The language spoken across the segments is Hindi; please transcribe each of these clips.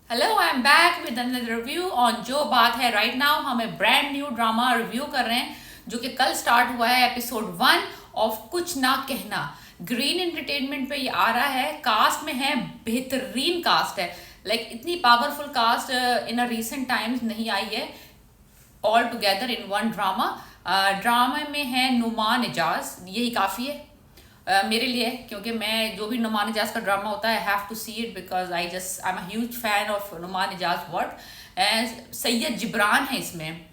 Hello, I am back with another review on जो बात है राइट नाउ। हम एक ब्रांड न्यू ड्रामा रिव्यू कर रहे हैं जो कि कल स्टार्ट हुआ है, एपिसोड 1 ऑफ कुछ ना कहना। ग्रीन एंटरटेनमेंट पे ये आ रहा है। कास्ट में है, बेहतरीन कास्ट है। इतनी powerful cast in a recent times नहीं आई है all together in one drama. Drama में है नुमान एजाज, यही काफ़ी है मेरे लिए, क्योंकि मैं जो भी नुमान एजाज का ड्रामा होता है I have to see it because I am a huge fan of Nauman Ijaz work. And Syed Jibran है इसमें।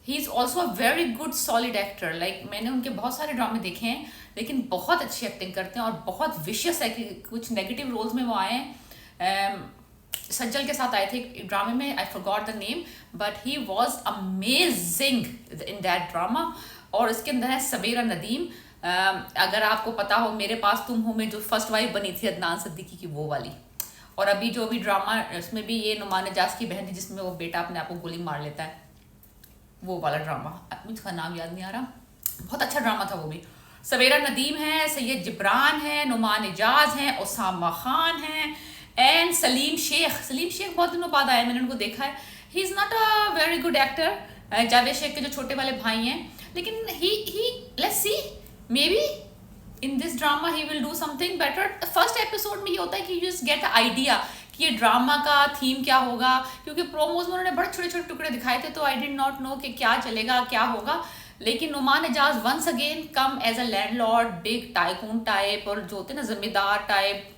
He is also a very good solid actor. मैंने उनके बहुत सारे ड्रामे देखे हैं, लेकिन बहुत अच्छी एक्टिंग करते हैं और बहुत विशियस है कि कुछ नेगेटिव रोल्स में वो आए हैं। सज्जल के साथ आए थे एक ड्रामे में, I forgot the name, but he was amazing in that drama. और इसके अंदर है सबीरा नदीम। अगर आपको पता हो मेरे पास तुम हो में जो फर्स्ट वाइफ बनी थी अदनान सिद्दीकी की, वो वाली। और अभी जो भी ड्रामा उसमें भी ये नुमान एजाज की बहन थी जिसमें वो बेटा अपने आप को गोली मार लेता है, वो वाला ड्रामा। मुझे नाम याद नहीं आ रहा, बहुत अच्छा ड्रामा था वो भी। सवेरा नदीम है, सैयद जिब्रान है, नुमान एजाज हैं, ओसामा खान है एंड सलीम शेख। सलीम शेख बहुत दिनों बाद आया, मैंने उनको देखा है। He is not a very good actor. Javed Sheikh के जो छोटे वाले भाई हैं, लेकिन he let's see maybe in this drama he will do something better. First episode में ये होता है कि यू जस्ट गेट आइडिया कि ये ड्रामा का थीम क्या होगा, क्योंकि प्रोमोज में उन्होंने बड़े छोटे छोटे टुकड़े दिखाए थे, तो आई डिड नॉट नो कि क्या चलेगा क्या होगा। लेकिन Nauman Ijaz once again come as a landlord, big tycoon type, और जो होते हैं ना जमींदार टाइप,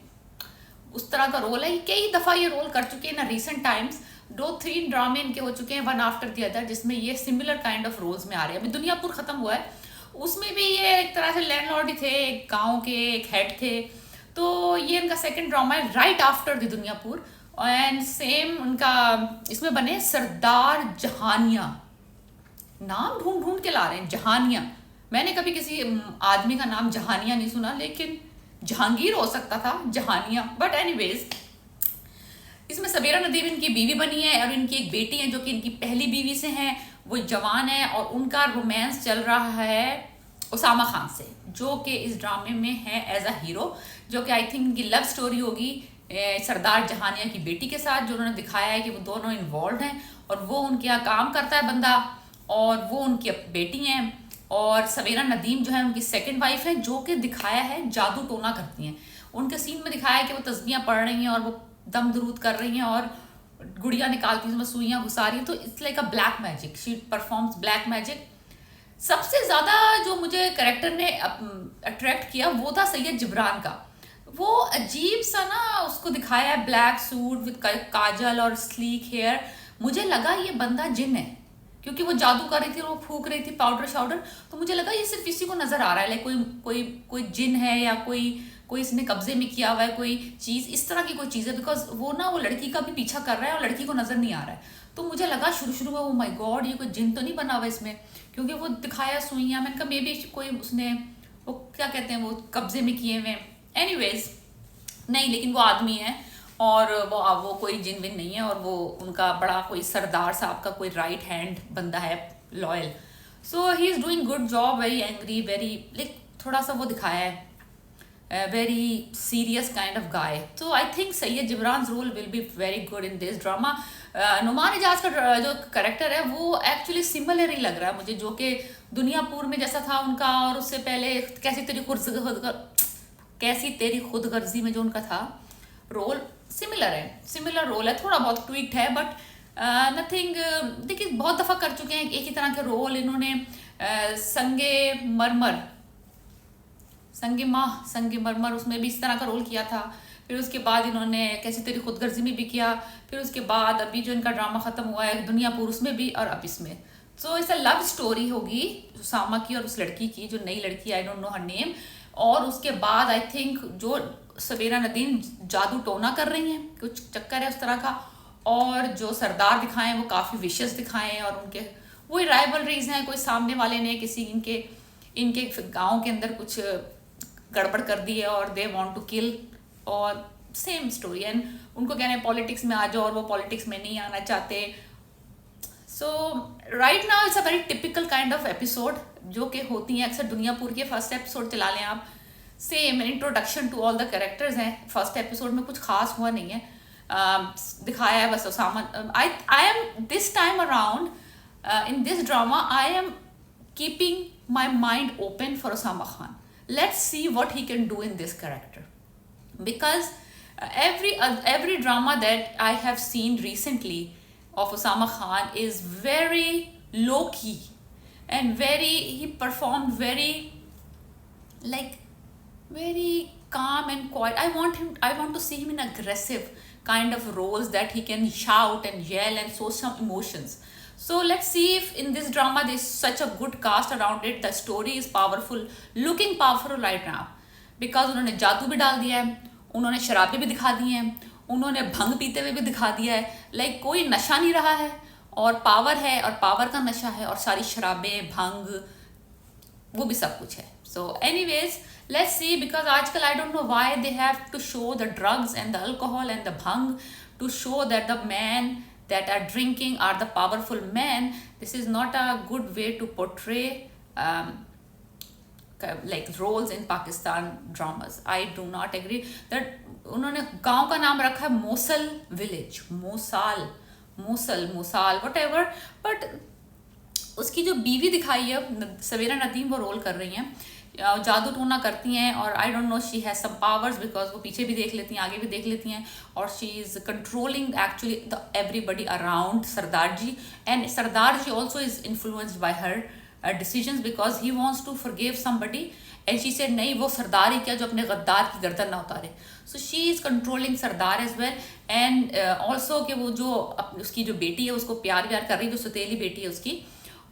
उस तरह का रोल है। कई दफ़ा ये रोल कर चुके हैं ना रीसेंट टाइम्स। 2-3 ड्रामे इनके हो चुके हैं वन आफ्टर द अदर, जिसमें ये सिमिलर काइंड ऑफ रोल्स में आ रहे हैं। अभी दुनियापुर खत्म हुआ है, उसमें भी ये एक तरह से लैंडलॉर्ड ही थे, एक गांव के एक हेड थे। तो ये इनका सेकंड ड्रामा है right after the Duniyapur. And same उनका इसमें बने सरदार जहानिया। नाम ढूंढ ढूंढ के ला रहे हैं, जहानिया। मैंने कभी किसी आदमी का नाम जहानिया नहीं सुना, लेकिन जहांगीर हो सकता था, जहानिया। बट एनीवेज, इसमें सबीरा नदीम इनकी बीवी बनी है और इनकी एक बेटी है जो कि इनकी पहली बीवी से है। वो जवान है और उनका रोमांस चल रहा है ओसामा खान से, जो कि इस ड्रामे में है एज अ हीरो, जो कि आई थिंक इनकी लव स्टोरी होगी सरदार जहानिया की बेटी के साथ, जो उन्होंने दिखाया है कि वो दोनों इन्वॉल्व हैं और वो उनके यहाँ काम करता है बंदा, और वो उनकी बेटी हैं। और सबीरा नदीम जो है उनकी सेकंड वाइफ है, जो कि दिखाया है जादू टोना करती हैं। उनके सीन में दिखाया है कि वो तस्बीहां पढ़ रही हैं और वो दम दरूद कर रही हैं और गुड़िया निकालती हैं, उसमें सुइयां घुसा रही हैं। तो it's like a black magic, she performs black magic. सबसे ज़्यादा जो मुझे करेक्टर ने अट्रैक्ट किया वो था सैयद जिब्रान का। वो अजीब सा ना उसको दिखाया है, ब्लैक सूट विद काजल और स्लीक हेयर। मुझे लगा ये बंदा जिन है, क्योंकि वो जादू कर रही थी और वो फूक रही थी पाउडर शाउडर। तो मुझे लगा ये सिर्फ इसी को नजर आ रहा है, लाइक कोई कोई कोई जिन है या कोई कोई इसने कब्जे में किया हुआ है कोई चीज़, इस तरह की कोई चीज़ है। बिकॉज वो ना वो लड़की का भी पीछा कर रहा है और लड़की को नजर नहीं आ रहा है। तो मुझे लगा शुरू शुरू में, ओ माय गॉड, ये कोई जिन तो नहीं बना हुआ इसमें, क्योंकि वो दिखाया सुइयां। मैंने कहा मे बी कोई उसने वो क्या कहते हैं वो कब्जे में किए हुए। एनीवेज नहीं, लेकिन वो आदमी है और वो कोई जिन विन नहीं है, और वो उनका बड़ा कोई सरदार साहब का कोई राइट हैंड बंदा है, loyal. So he is doing good job, very angry, very like थोड़ा सा वो दिखाया है very serious kind of guy. तो I think Syed Jibran role will be very good in this drama. Noman Ejaz का जो करेक्टर है वो एक्चुअली सिमिलर ही लग रहा है मुझे, जो कि दुनियापुर में जैसा था उनका, और उससे पहले कैसी तेरी खुदगर्जी में जो उनका था रोल, सिमिलर है, सिमिलर रोल है, थोड़ा बहुत ट्वीक्ड है, बट नथिंग। देखिए बहुत दफ़ा कर चुके हैं एक ही तरह के रोल इन्होंने। संगे मरमर उसमें भी इस तरह का रोल किया था। फिर उसके बाद इन्होंने कैसी तेरी खुदगर्जी में भी किया। फिर उसके बाद अभी जो इनका ड्रामा ख़त्म हुआ है दुनियापुर, उसमें भी, और अब इसमें। So it's a love story होगी उसामा की और उस लड़की की, जो नई लड़की, आई डोंट नो हर नेम। और उसके बाद आई थिंक जो सबीरा नदीम जादू टोना कर रही हैं, कुछ चक्कर है उस तरह का। और जो सरदार दिखाए हैं वो काफ़ी विशियस दिखाए हैं, और उनके वही राइवलरीज हैं, कोई सामने वाले ने किसी इनके गांव के अंदर कुछ गड़बड़ कर दी है और दे वांट टू किल, और सेम स्टोरी। एंड उनको कहना है पॉलिटिक्स में आ जाओ, और वो पॉलिटिक्स में नहीं आना चाहते। So right now it's a very typical kind of episode, जो कि होती हैं अक्सर दुनियापुर के। फर्स्ट एपिसोड चला लें आप, same introduction to all the characters हैं। फर्स्ट एपिसोड में कुछ खास हुआ नहीं है, दिखाया है बस Usama. I am this time around in this drama, I am keeping my mind open for Osama Khan. Let's see what he can do in this character, because every drama that I have seen recently of Osama Khan is very low key, and he performed very, like, very calm and quiet. I want to see him in aggressive kind of roles that he can shout and yell and show some emotions. So let's see if in this drama there's such a good cast around it. The story is powerful, looking powerful right now, because उन्होंने जादू भी डाल दिया है, उन्होंने शराबें भी दिखा दी हैं, उन्होंने भंग पीते हुए भी दिखा दिया है. लाइक कोई नशा नहीं रहा है, और पावर है, और पावर का नशा है, और सारी शराबें, भंग, वो भी सब कुछ है. So anyways, let's see, because आजकल I don't know why they have to show the drugs and the alcohol and the bhang to show that the men that are drinking are the powerful men. This is not a good way to portray like roles in Pakistan dramas. I do not agree that उन्होंने गांव का नाम रखा है मोसल विलेज, मोसाल whatever, but उसकी जो बीवी दिखाई है सवेरा नदीम, वो रोल कर रही हैं, जादू टोना करती हैं, और I don't know, she has some powers, because वो पीछे भी देख लेती हैं, आगे भी देख लेती हैं, और she is controlling actually the everybody around Sardar ji. And Sardar ji also is influenced by her decisions, because he wants to forgive somebody, and she said नहीं, वो सरदार ही क्या जो अपने गद्दार की गर्दन ना उतारे. So she is controlling Sardar as well. And also कि वो जो उसकी जो बेटी है उसको प्यार कर रही है, जो सौतेली बेटी है उसकी,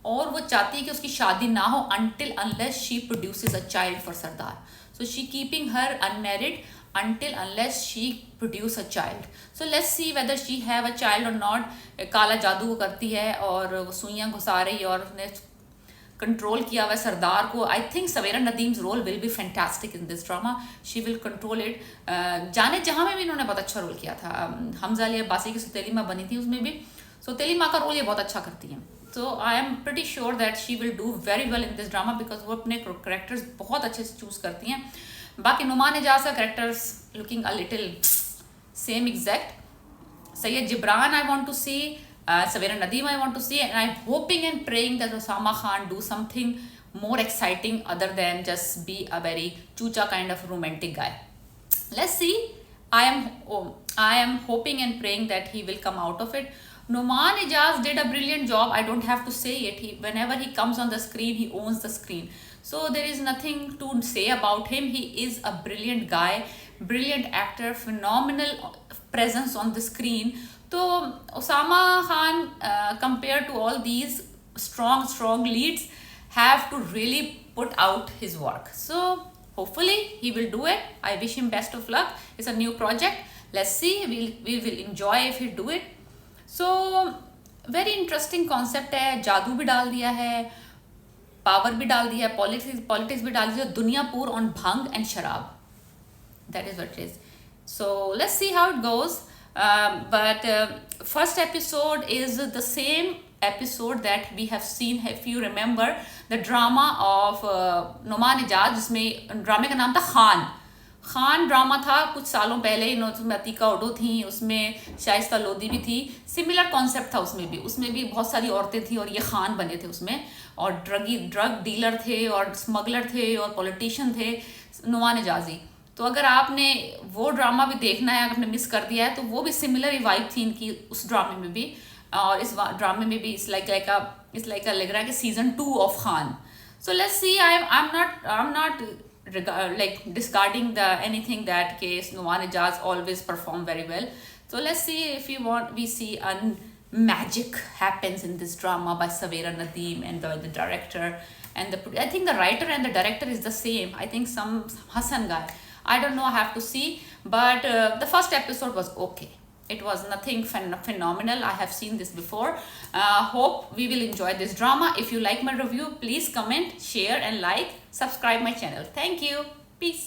और वो चाहती है कि उसकी शादी ना हो until unless she produces a child for Sardar. So she keeping her unmarried until unless she produce a child. So let's see whether she have a child or not. काला जादू वो करती है, और वो सुइयाँ घुसा रही है, और उसने कंट्रोल किया हुआ सरदार को. I think Savera Nadeem's role will be fantastic in this drama. She will control it. Jaane Jahan में भी इन्होंने बहुत अच्छा रोल किया था. हमजा अली अब्बासी की सौतेली माँ बनी थी, उसमें भी सौतेली माँ का रोल ये बहुत अच्छा करती हैं. So I am pretty sure that she will do very well in this drama, because वो अपने करेक्टर्स बहुत अच्छे से चूज़ करती हैं. बाकी नुमान एजाज का characters looking a little same exact. Syed Jibran I want to see, Saveera Nadeem I want to see, and I'm hoping and praying that Osama Khan do something more exciting other than just be a very chucha kind of romantic guy. Let's see. I am hoping and praying that he will come out of it. Numan Ijaz did a brilliant job. I don't have to say it. Whenever he comes on the screen, he owns the screen. So there is nothing to say about him. He is a brilliant guy, brilliant actor, phenomenal presence on the screen. So Osama Khan, compared to all these strong leads, have to really put out his work. So hopefully he will do it. I wish him best of luck. It's a new project. Let's see. We will enjoy if he do it. So very interesting concept है. जादू भी डाल दिया है, पावर भी डाल दिया है, पॉलिटिक्स भी डाल दिया, दुनिया पूर ऑन भंग एंड शराब. That is what it is. So let's see how it goes. But first episode is the same episode that we have seen. If you remember the drama of Nauman Ijaz, जिसमें ड्रामे का नाम था खान ड्रामा था कुछ सालों पहले. उसमें अतीका ओडो थी, उसमें शाइस्ता लोधी भी थी. सिमिलर कॉन्सेप्ट था उसमें भी बहुत सारी औरतें थी, और ये खान बने थे उसमें, और ड्रग डीलर थे, और स्मगलर थे, और पॉलिटिशियन थे, नुमान इजाजी. तो अगर आपने वो ड्रामा भी देखना है, अगर आपने मिस कर दिया है, तो वो भी सिमिलर ही वाइब थी इनकी उस ड्रामे में भी, और इस ड्रामे में भी. इट्स लाइक लग रहा है कि season 2 of Khan. So let's see. I'm not like discarding anything that case. Numan Ijaz always perform very well. So let's see if we see a magic happens in this drama by Saveera Nadeem and the director and I think the writer and the director is the same. I think some Hassan guy. I don't know. I have to see. But the first episode was okay. It was nothing phenomenal. I have seen this before. Hope we will enjoy this drama. If you like my review, please comment, share and like. Subscribe my channel. Thank you. Peace.